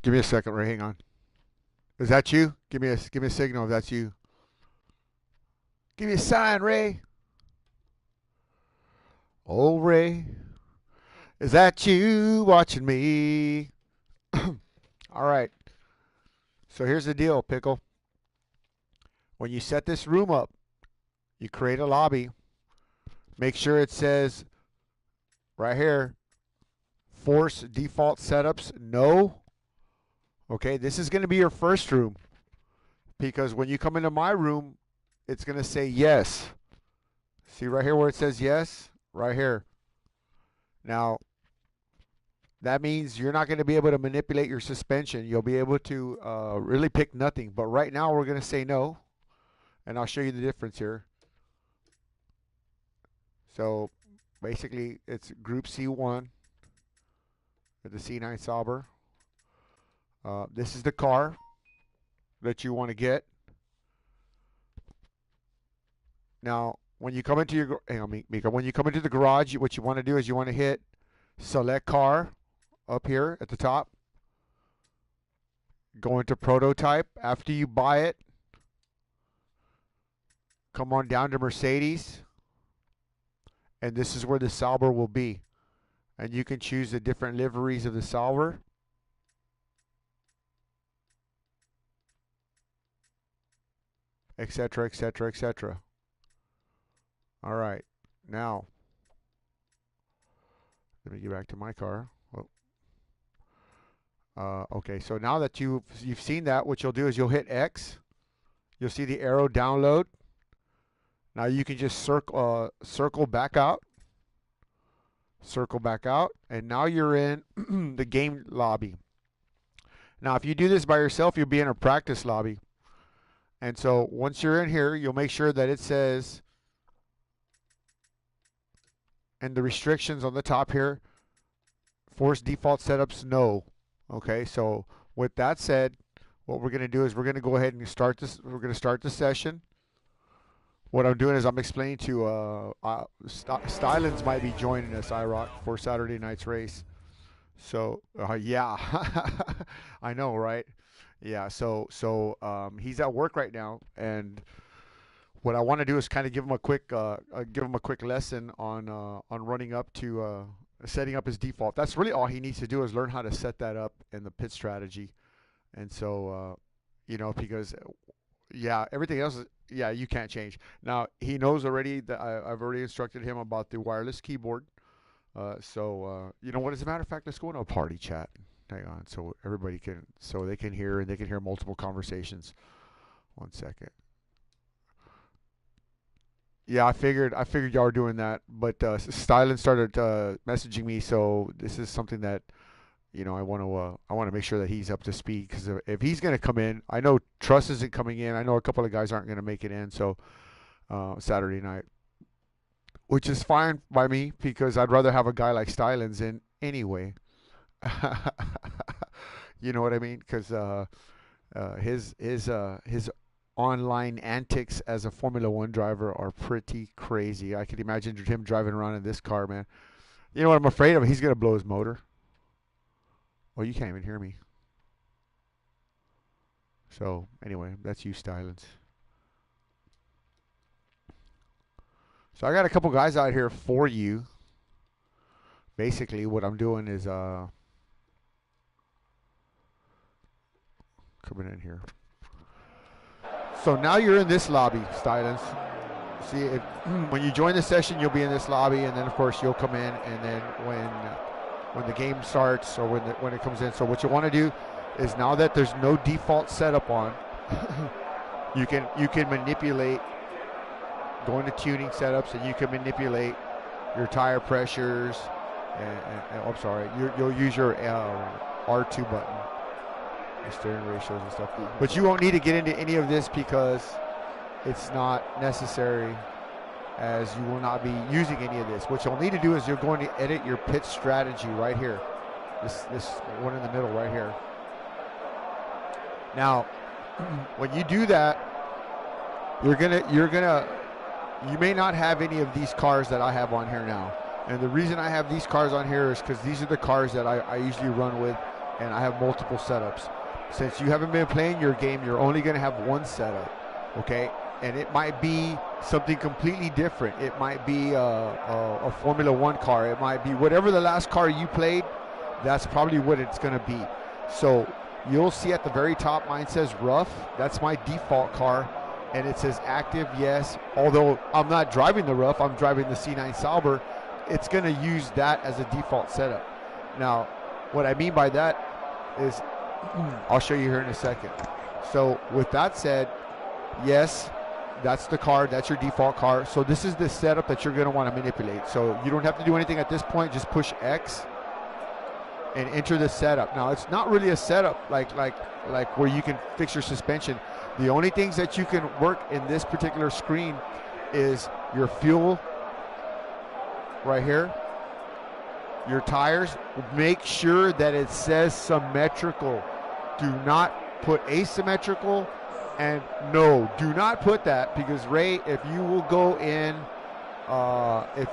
Give me a second, Ray. Hang on. Is that you? Give me a signal if that's you. Give me a sign, Ray. Oh, Ray. Is that you watching me? All right. So here's the deal, Pickle. When you set this room up, you create a lobby. Make sure it says right here, force default setups, no. Okay, this is going to be your first room because when you come into my room, it's going to say yes. See right here where it says yes? Right here. Now, that means you're not going to be able to manipulate your suspension. You'll be able to really pick nothing. But right now, we're going to say no. And I'll show you the difference here. So, basically, it's Group C1 with the C9 Sauber. This is the car that you want to get. Now, when you come into your, hang on, Mika, when you come into the garage, what you want to do is you want to hit select car up here at the top. Go into prototype. After you buy it, come on down to Mercedes. And this is where the Sauber will be. And you can choose the different liveries of the Sauber. Etc., etc., etc. All right. Now, let me get back to my car. Okay, so now that you've seen that, what you'll do is you'll hit X. You'll see the arrow download. Now you can just circle back out. Circle back out. And now you're in the game lobby. Now, if you do this by yourself, you'll be in a practice lobby. And so once you're in here, you'll make sure that it says, and the restrictions on the top here, force default setups, no. Okay, so with that said, what we're going to do is we're going to go ahead and start this. We're going to start the session. What I'm doing is I'm explaining to Stylins might be joining us, IROC, for Saturday night's race. So yeah, I know, right? Yeah. So he's at work right now, and what I want to do is kind of give him a quick lesson on running up to setting up his default. That's really all he needs to do is learn how to set that up in the pit strategy. And so because yeah, everything else, yeah, you can't change. Now, he knows already that I've already instructed him about the wireless keyboard. So as a matter of fact, let's go into a party chat. Hang on, so everybody they can hear, and they can hear multiple conversations. 1 second. Yeah, I figured y'all were doing that, but Stylin started messaging me, so this is something that I want to make sure that he's up to speed, because if he's going to come in, I know Truss isn't coming in. I know a couple of guys aren't going to make it in, so Saturday night, which is fine by me because I'd rather have a guy like Stylins in anyway. You know what I mean? Because his online antics as a Formula One driver are pretty crazy. I could imagine him driving around in this car, man. You know what I'm afraid of? He's going to blow his motor. Oh, you can't even hear me. So, anyway, that's you, Stylins. So, I got a couple guys out here for you. Basically, what I'm doing is coming in here. So, now you're in this lobby, Stylins. See, when you join the session, you'll be in this lobby, and then, of course, you'll come in, and then when the game starts or when it comes in. So what you want to do is, now that there's no default setup on, you can manipulate, go into tuning setups, and you can manipulate your tire pressures. And I'm sorry, you'll use your R2 button, the steering ratios and stuff. But you won't need to get into any of this because it's not necessary, as you will not be using any of this. What you'll need to do is you're going to edit your pit strategy right here. This one in the middle right here. Now, when you do that, you may not have any of these cars that I have on here now. And the reason I have these cars on here is because these are the cars that I usually run with and I have multiple setups. Since you haven't been playing your game, you're only going to have one setup, okay? And it might be something completely different. It might be a Formula One car. It might be whatever the last car you played, that's probably what it's going to be. So you'll see at the very top, mine says rough. That's my default car. And it says active, yes. Although I'm not driving the rough, I'm driving the C9 Sauber. It's going to use that as a default setup. Now, what I mean by that is, I'll show you here in a second. So with that said, yes, that's the car. That's your default car. So this is the setup that you're going to want to manipulate. So you don't have to do anything at this point. Just push X and enter the setup. Now, it's not really a setup like where you can fix your suspension. The only things that you can work in this particular screen is your fuel right here, your tires. Make sure that it says symmetrical. Do not put asymmetrical, and no, do not put that, because Ray, if you will go in and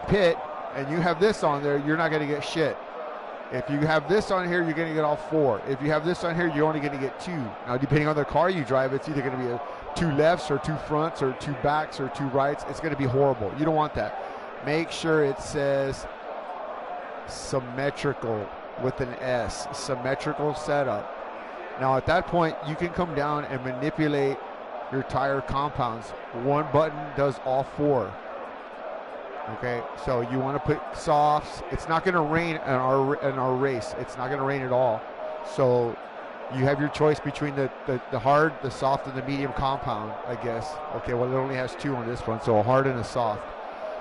pit and you have this on there, you're not going to get shit. If you have this on here, you're going to get all 4. If you have this on here, you're only going to get 2. Now, depending on the car you drive, it's either going to be 2 lefts or 2 fronts or 2 backs or 2 rights. It's going to be horrible. You don't want that. Make sure it says symmetrical with an S, symmetrical setup. Now, at that point, you can come down and manipulate your tire compounds. One button does all 4. Okay, so you want to put softs. It's not going to rain in our race. It's not going to rain at all. So you have your choice between the hard, the soft, and the medium compound, I guess. Okay, well, it only has 2 on this one, so a hard and a soft.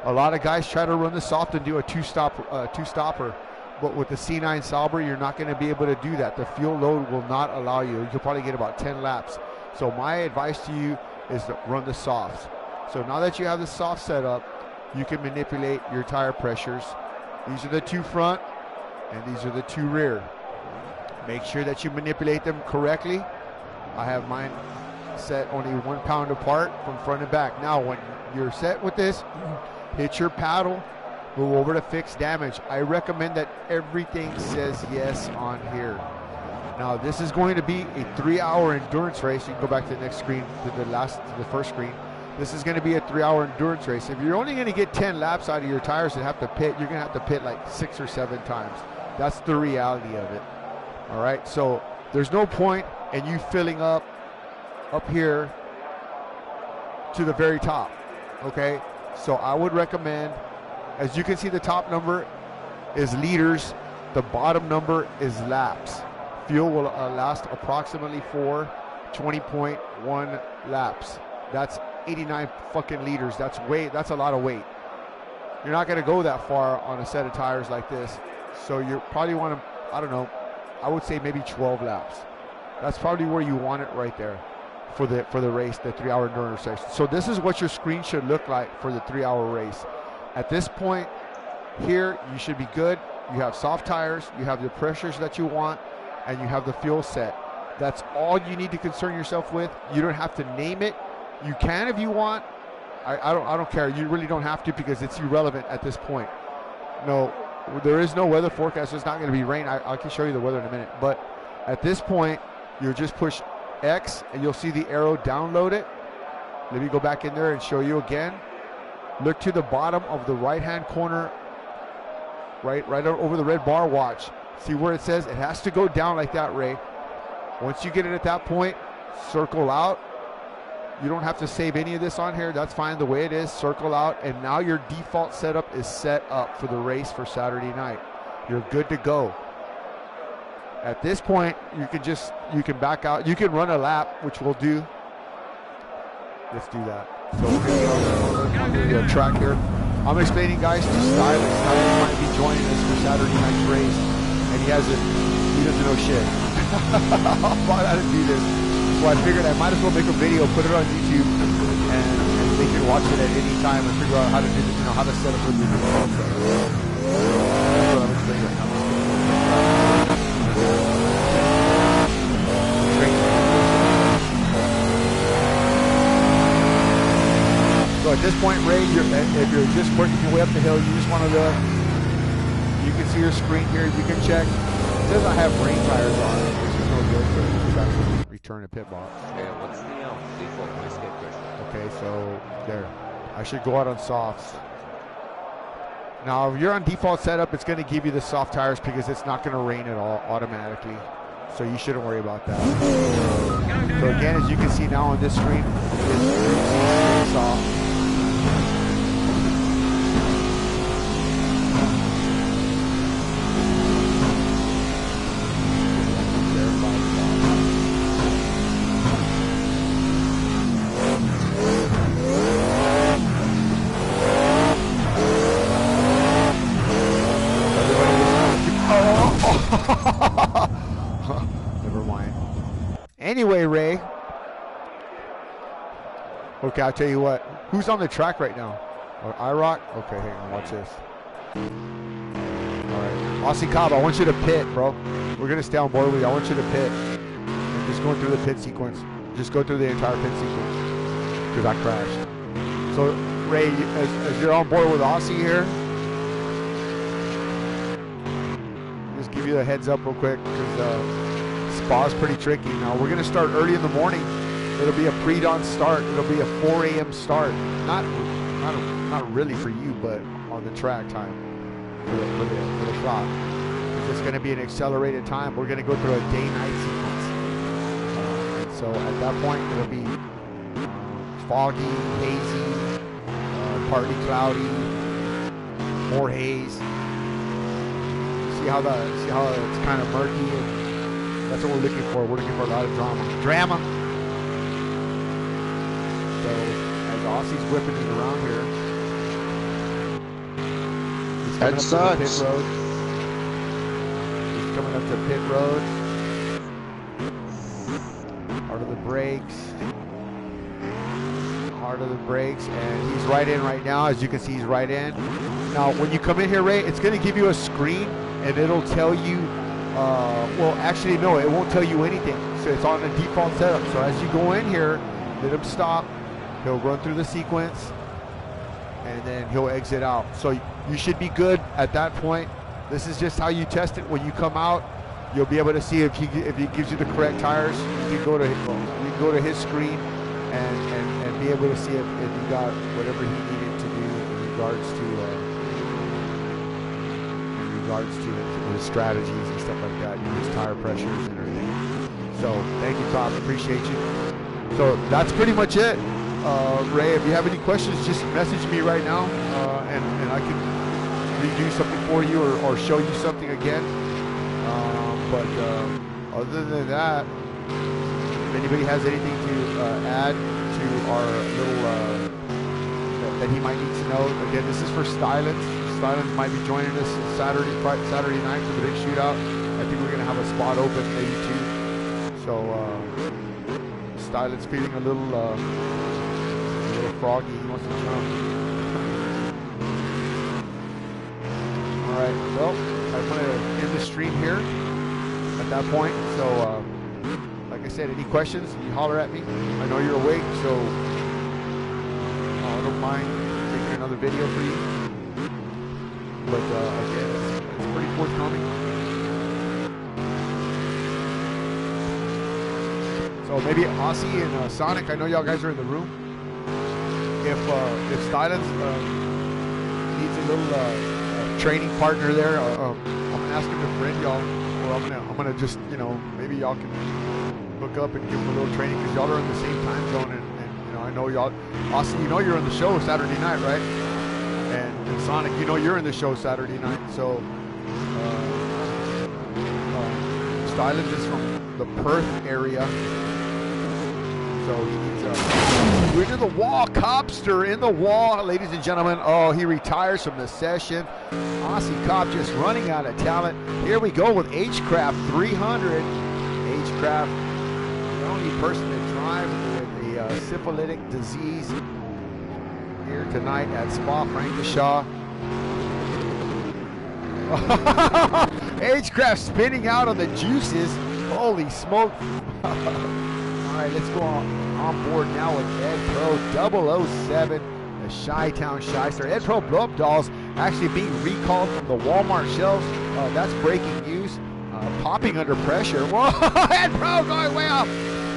A lot of guys try to run the soft and do a two-stopper, but with the C9 Sauber, you're not going to be able to do that. The fuel load will not allow you. You'll probably get about 10 laps. So my advice to you is to run the softs. So now that you have the soft set up, you can manipulate your tire pressures. These are the 2 front, and these are the 2 rear. Make sure that you manipulate them correctly. I have mine set only 1 pound apart from front and back. Now, when you're set with this, hit your paddle, go over to fix damage. I recommend that everything says yes on here. Now, this is going to be a 3-hour endurance race. You can go back to the next screen, to the first screen. This is going to be a 3-hour endurance race. If you're only going to get 10 laps out of your tires and have to pit, you're going to have to pit like 6 or 7 times. That's the reality of it. All right, so there's no point in you filling up here to the very top. Okay, so I would recommend, as you can see, the top number is liters, the bottom number is laps. Fuel will last approximately for 20.1 laps. That's 89 fucking liters. That's a lot of weight. You're not going to go that far on a set of tires like this. So you probably want to, I don't know, I would say maybe 12 laps. That's probably where you want it right there for the race, the 3-hour endurance race. So this is what your screen should look like for the 3-hour race. At this point here, you should be good. You have soft tires, you have the pressures that you want, and you have the fuel set. That's all you need to concern yourself with. You don't have to name it. You can if you want. I don't care. You really don't have to, because it's irrelevant at this point. No, there is no weather forecast. It's not going to be rain. I can show you the weather in a minute. But at this point, you'll just push X, and you'll see the arrow download it. Let me go back in there and show you again. Look to the bottom of the right-hand corner, right over the red bar. Watch. See where it says? It has to go down like that, Ray. Once you get it at that point, circle out. You don't have to save any of this on here. That's fine the way it is. Circle out, and now your default setup is set up for the race for Saturday night. You're good to go. At this point, you can back out. You can run a lap, which we'll do. Let's do that. So we're going to go on the track here. I'm explaining, guys, to Stylus. Stylus might be joining us for Saturday night's race, and he doesn't know shit about how to do this. So I figured I might as well make a video, put it on YouTube, and they can watch it at any time and figure out how to do this, how to set up with your default. That's what I'm explaining right now. So at this point, Ray, if you're just working your way up the hill, you just want to look. You can see your screen here. You can check says I have rain tires on, which is no good, so it's actually return a pit box. Okay, what's the default wastegate pressure? Okay, so there. I should go out on softs. Now, if you're on default setup, it's going to give you the soft tires because it's not going to rain at all automatically. So you shouldn't worry about that. So again, as you can see now on this screen, it's soft. Never mind. Anyway, Ray. Okay, I'll tell you what. Who's on the track right now? Or IROC? Okay, hang on, watch this. Alright. Aussie Cobb, I want you to pit, bro. We're going to stay on board with you. I want you to pit. And just going through the pit sequence. Just go through the entire pit sequence. Because I crashed. So, Ray, as you're on board with Aussie here, just give you a heads up real quick because Spa's pretty tricky. Now, we're going to start early in the morning. It'll be a pre-dawn start. It'll be a 4 a.m. start. Not really for you, but on the track time for the clock. It's going to be an accelerated time. We're going to go through a day-night sequence. And so at that point, it'll be foggy, hazy, partly cloudy, more haze. See how it's kind of murky, and that's what we're looking for. We're looking for a lot of drama. So as Aussie's whipping it around here, he's coming up to the pit road. He's coming up to pit road. Hard of the brakes. Hard of the brakes, and he's right in right now. As you can see, he's right in. Now, when you come in here, Ray, it's going to give you a screen, and it'll tell you. Well, actually, no, it won't tell you anything. So it's on the default setup. So as you go in here, let him stop. He'll run through the sequence, and then he'll exit out. So you should be good at that point. This is just how you test it. When you come out, you'll be able to see if he gives you the correct tires. You can go to his screen and be able to see if he got whatever he needed to do in regards to his strategies and stuff like that, his tire pressures and everything. So thank you, Tom. Appreciate you. So that's pretty much it. Ray, if you have any questions, just message me right now, and I can redo something for you or show you something again. But other than that, if anybody has anything to add to our little that he might need to know, again, this is for Stylens. Stylens might be joining us Saturday night for the big shootout. I think we're going to have a spot open, maybe two. So Stylens feeling a little froggy. He wants to jump. All right. Well, I'm going to end the stream here at that point. So, like I said, any questions, you holler at me. I know you're awake, so I don't mind making another video for you. But again, it's pretty forthcoming. So maybe Aussie and Sonic, I know y'all guys are in the room. If Stylens needs a little training partner there, I'm gonna ask him to friend y'all, or I'm gonna just, maybe y'all can hook up and give him a little training because y'all are in the same time zone, and I know y'all. Austin, you're in the show Saturday night, right? And Sonic, you're in the show Saturday night. So Stylens is from the Perth area. So he needs we're into the wall. Cobster in the wall, ladies and gentlemen. Oh, he retires from the session. Aussie Cobb just running out of talent. Here we go with H-Craft 300. H-Craft, the only person to drive with a syphilitic disease here tonight at Spa-Francorchamps. H-Craft spinning out on the juices. Holy smoke. All right, let's go on board now with Ed Pro 007, the Chi-Town Shyster. Ed Pro Blow Up Dolls actually being recalled from the Walmart shelves. That's breaking news. popping under pressure. Whoa, and Pro going way off.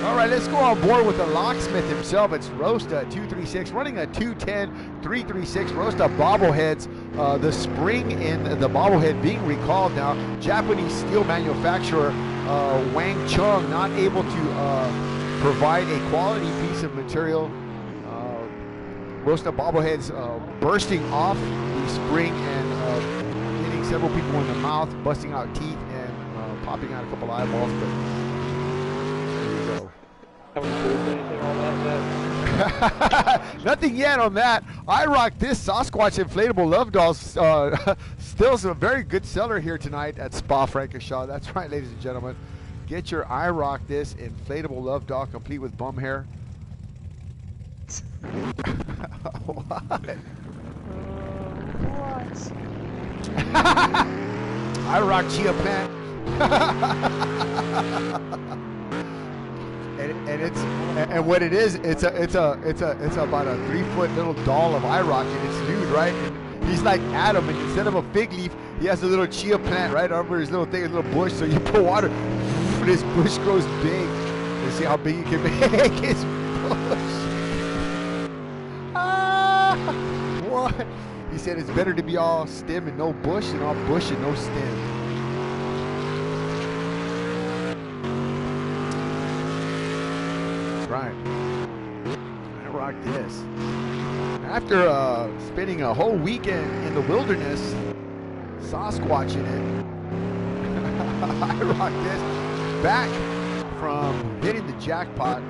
All right, let's go on board with the locksmith himself. It's Rosta 236, running a 210 336. Rosta bobbleheads. The spring in the bobblehead being recalled now. Japanese steel manufacturer Wang Chung not able to provide a quality piece of material. Rosta bobbleheads bursting off the spring and hitting several people in the mouth, busting out teeth, and popping out a couple eyeballs. But there you go. Haven't proved anything on that yet? Nothing yet on that. I rock this Sasquatch inflatable love dolls. Still some very good seller here tonight at Spa Frankishaw. That's right, ladies and gentlemen. Get your I rock this inflatable love doll complete with bum hair. What? What? I rock chia plant. and what it is, it's about a 3-foot little doll of IROC, and it's nude, right? And he's like Adam, and instead of a fig leaf, he has a little chia plant right over his little thing, a little bush. So you put water, and this bush grows big. You see how big you can make his bush. What? He said it's better to be all stem and no bush than all bush and no stem. That's right. I rock this. After spending a whole weekend in the wilderness, Sasquatching it, I rock this. Back from hitting the jackpot.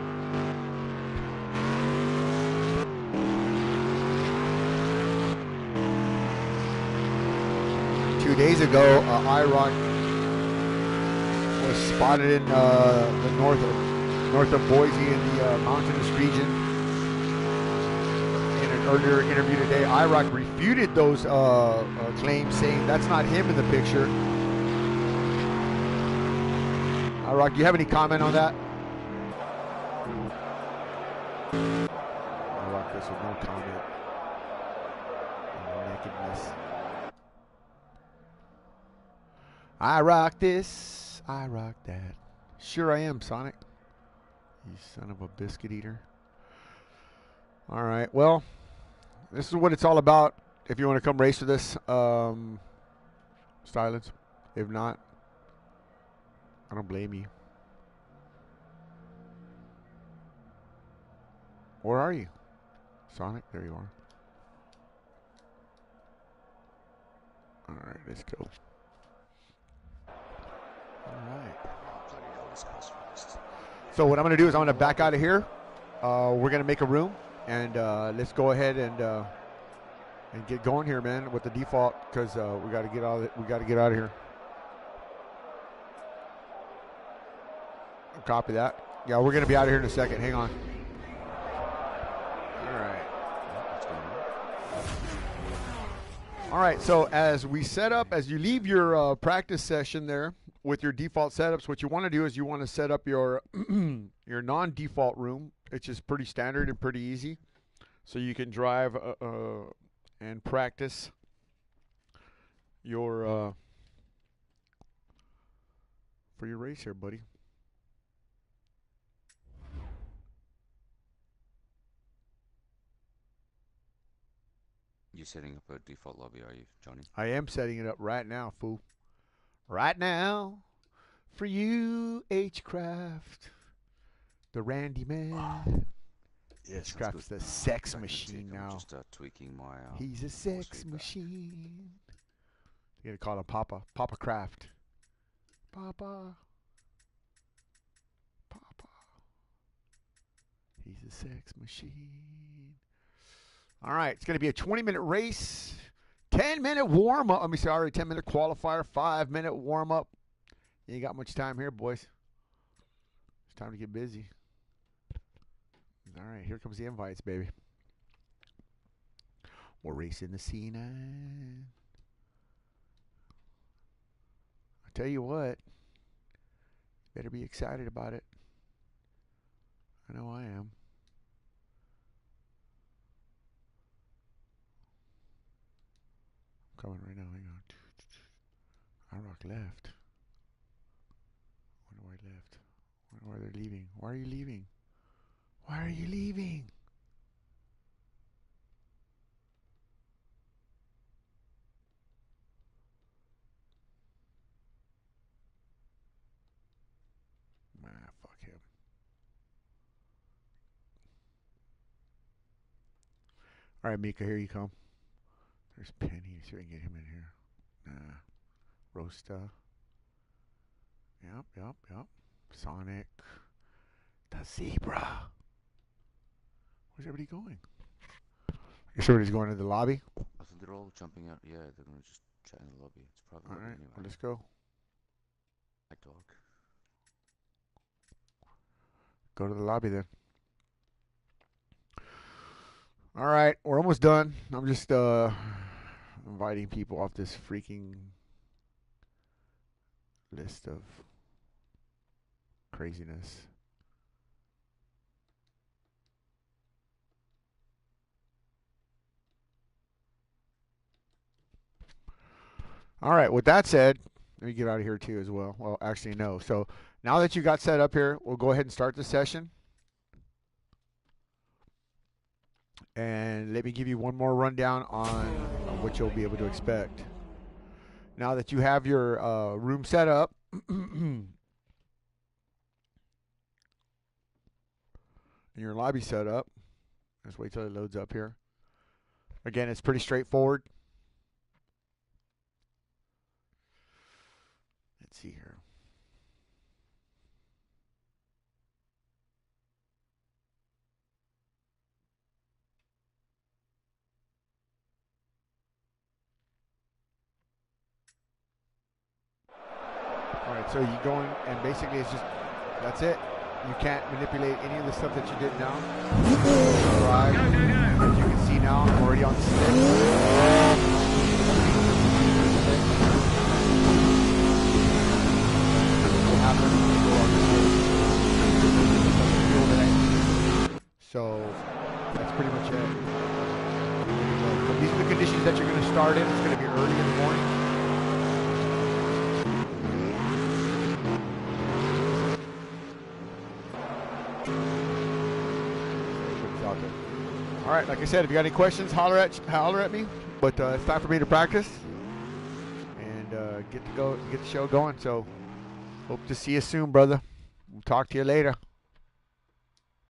2 days ago, IROC was spotted in the north of Boise in the mountainous region. In an earlier interview today, IROC refuted those claims, saying that's not him in the picture. IROC, do you have any comment on that? IROC, this with no comment on the nakedness. I rock this, I rock that. Sure I am, Sonic. You son of a biscuit eater. All right, well, this is what it's all about. If you want to come race with us, Stylins. If not, I don't blame you. Where are you? Sonic, there you are. All right, let's go. All right. So what I'm going to do is I'm going to back out of here. We're going to make a room, and let's go ahead and get going here, man, with the default, because we got to get out. We got to get out of here. Copy that. Yeah, we're going to be out of here in a second. Hang on. All right. All right. So as we set up, as you leave your practice session there, with your default setups, what you want to do is you want to set up your your non-default room, which is pretty standard and pretty easy. So you can drive and practice your for your race here, buddy. You're setting up a default lobby, are you, Johnny? I am setting it up right now, fool. Right now, for you, H-Craft, the Randy man. Yes, Craft's the sex machine now. I'm just tweaking my. He's a sex machine. You gotta call him Papa. Papa Craft. Papa. Papa. He's a sex machine. All right, it's gonna be a 20-minute race. 10-minute warm-up. Let me sorry, 10-minute qualifier, 5-minute warm-up. You ain't got much time here, boys. It's time to get busy. All right, here comes the invites, baby. We're racing the C9. I tell you what, better be excited about it. I know I am. Coming right now, hang on. IROC left. Why they're leaving? Why are you leaving? Why are you leaving? Fuck him. All right, Mika, here you come. There's Penny. See if we can get him in here. Nah. Rosta. Yep. Sonic. The Zebra. Where's everybody going? Guess everybody's going to the lobby. I think they're all jumping out. Yeah, they're gonna just chat in the lobby. It's probably All lobby right, anyway. well, let's go. Hi, dog. Go to the lobby then. All right, we're almost done. I'm just inviting people off this freaking list of craziness. All right, with that said, let me get out of here too as well. Well, actually, no. So now that you got set up here, we'll go ahead and start the session. And let me give you one more rundown on what you'll be able to expect. Now that you have your room set up, and your lobby set up, let's wait till it loads up here. Again, it's pretty straightforward. Let's see here. All right, so you go in and basically it's just, that's it. You can't manipulate any of the stuff that you did now. Right. As you can see now, I'm already on the stick. So that's pretty much it. So these are the conditions that you're going to start in. It's going to be early in the morning. All right, like I said, if you got any questions, holler at me. But it's time for me to practice and get the show going. So hope to see you soon, brother. We'll talk to you later.